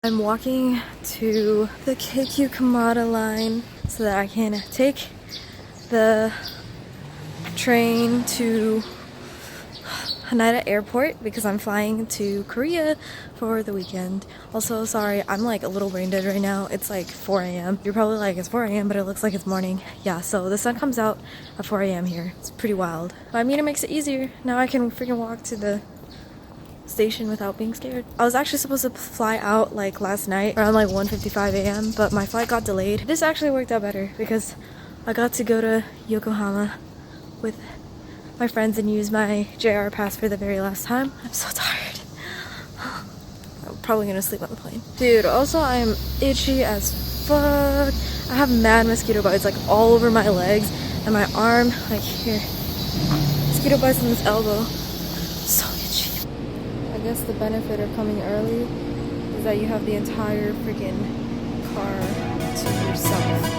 I'm walking to the Keikyu Kamata line so that I can take the train to Haneda Airport because I'm flying to Korea for the weekend. Also, sorry, I'm like a little brain dead right now. It's like 4 a.m. You're probably like, it's 4 a.m. but it looks like it's morning. Yeah, so the sun comes out at 4 a.m. here. It's pretty wild. But I mean, it makes it easier. Now I can freaking walk to the station without being scared. I was actually supposed to fly out like last night around like 1:55 a.m. but my flight got delayed. This actually worked out better because I got to go to Yokohama with my friends and use my JR pass for the very last time. I'm so tired. I'm probably gonna sleep on the plane. Dude, also I'm itchy as fuck. I have mad mosquito bites like all over my legs and my arm, like here. Mosquito bites on this elbow. So itchy. I guess the benefit of coming early is that you have the entire freaking car to yourself.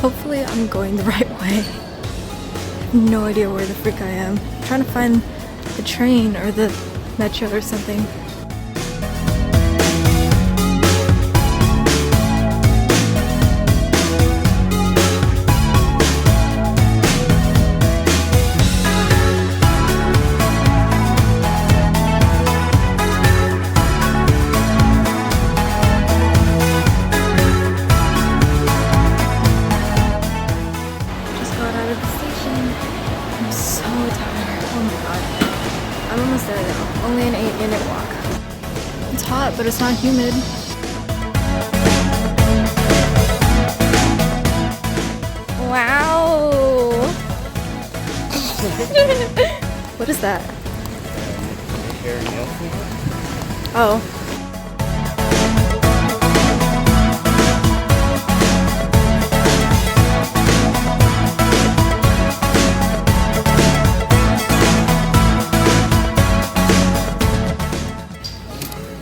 Hopefully I'm going the right way. I have no idea where the frick I am. I'm trying to find the train or the metro or something. I'm almost there though. Only an 8-minute walk. It's hot, but it's not humid. Wow! What is that? Oh.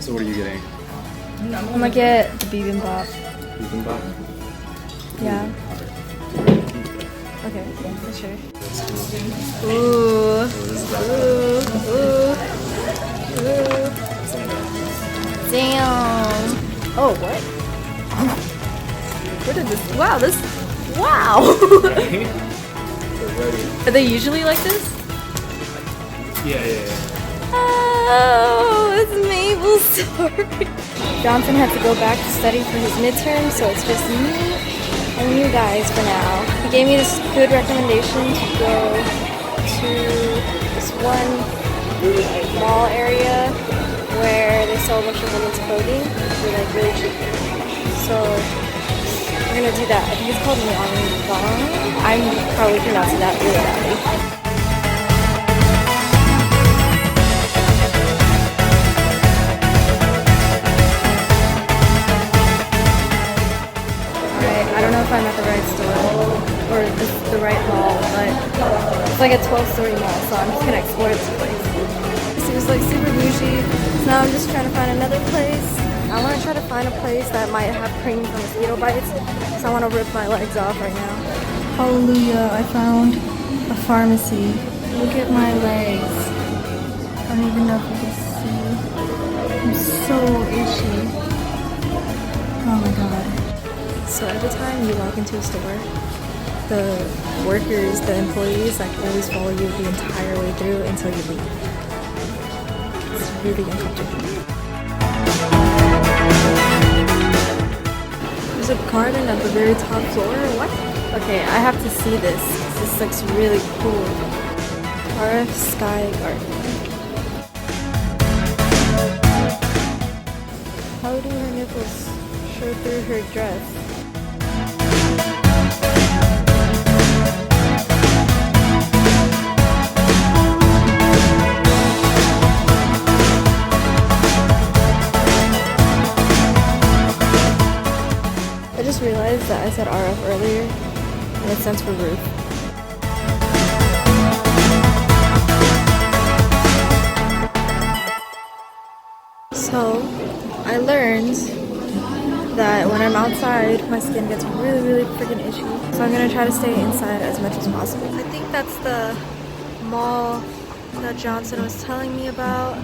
So what are you getting? I'm gonna get the bibimbap. Bibimbap? Yeah. Okay, for sure. Ooh. Ooh. Damn. Oh, what? What is this? Wow, this. Wow! Are they usually like this? Yeah. Oh, it's Mabel's story. Johnson had to go back to study for his midterm, so it's just me and you guys for now. He gave me this good recommendation to go to this one mall area where they sell a bunch of women's clothing for like really cheap. So we're gonna do that. I think it's called Myeongdong. I'm probably pronouncing that really badly. I don't know if I'm at the right store or the right mall, but it's like a 12-story mall, so I'm just gonna explore this place. It was like super bougie, so now I'm just trying to find another place. I want to try to find a place that might have cream for mosquito bites, so I want to rip my legs off right now. Hallelujah, I found a pharmacy. Look at my legs. I don't even know if you can see. I'm so itchy. Oh my god. So every time you walk into a store, the workers, the employees, like always follow you the entire way through until you leave. It's really uncomfortable. There's a garden at the very top floor, or what? Okay, I have to see this. This looks really cool. RF Sky Garden. How do her nipples show through her dress? just realized that I said RF earlier, and it stands for roof. So, I learned that when I'm outside, my skin gets really freaking itchy. So I'm gonna try to stay inside as much as possible. I think that's the mall that Johnson was telling me about.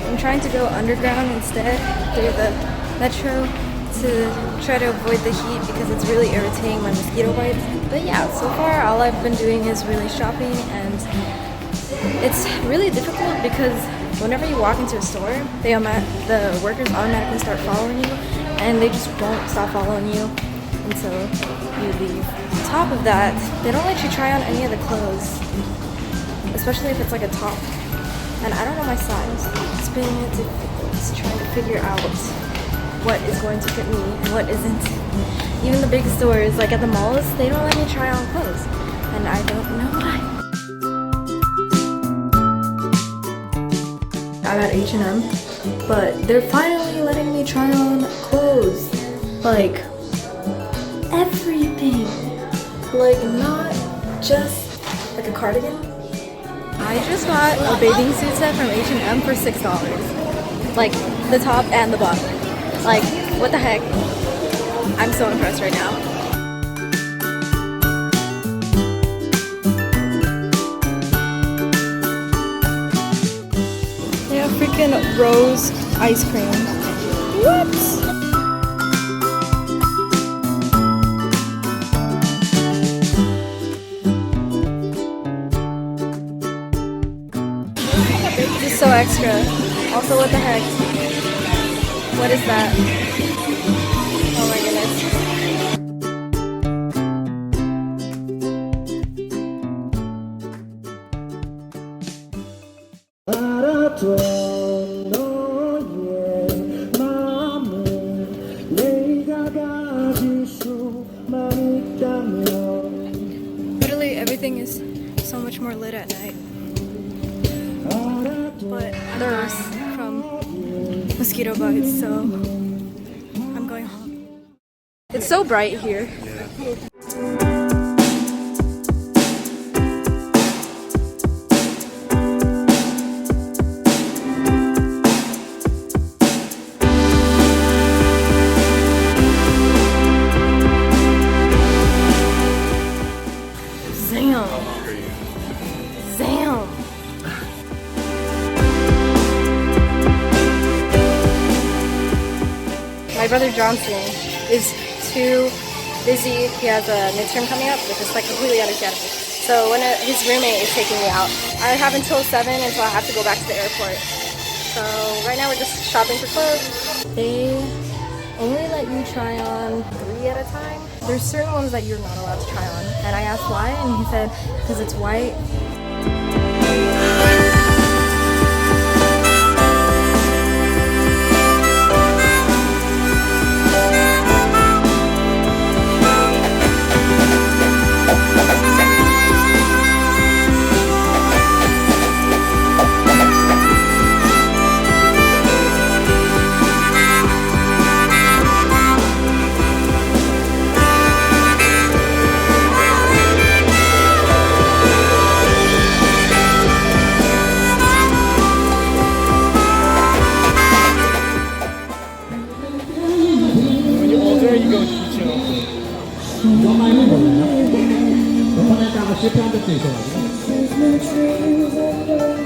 I'm trying to go underground instead through the metro to try to avoid the heat because it's really irritating my mosquito bites. But yeah, so far all I've been doing is really shopping, and it's really difficult because whenever you walk into a store, the workers automatically start following you, and they just won't stop following you until you leave. On top of that, they don't let you try on any of the clothes, especially if it's like a top. And I don't know my size. It's been difficult trying to figure out what is going to fit me and what isn't. Even the big stores, like at the malls, they don't let me try on clothes, and I don't know why. I'm at H&M, but they're finally letting me try on clothes. Like, everything. Like, not just like a cardigan. I just got a bathing suit set from H&M for $6. Like, the top and the bottom. Like, what the heck? I'm so impressed right now. They have freaking rose ice cream. What? This is so extra. Also, what the heck? What is that? Oh my goodness. Literally everything is so much more lit at night. But there's from mosquito bites, so I'm going home. It's so bright here. My brother Johnson is too busy. He has a midterm coming up, which is like completely understandable. So when his roommate is taking me out, I have until 7 until I have to go back to the airport. So right now we're just shopping for clothes. They only let you try on 3 at a time. There's certain ones that you're not allowed to try on. And I asked why, and he said, because it's white.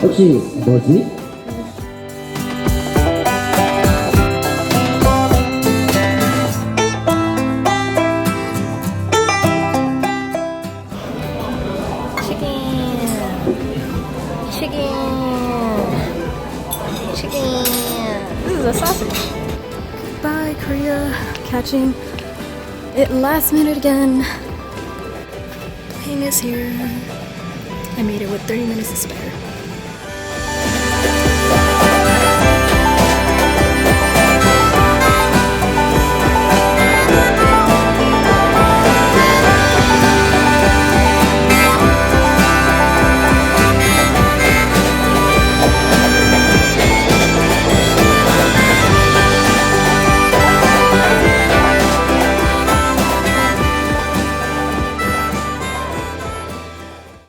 혹시 뭐지? Chicken. This is a sausage. Bye, Korea. Catching it last minute again. Plane is here. I made it with 30 minutes to spare.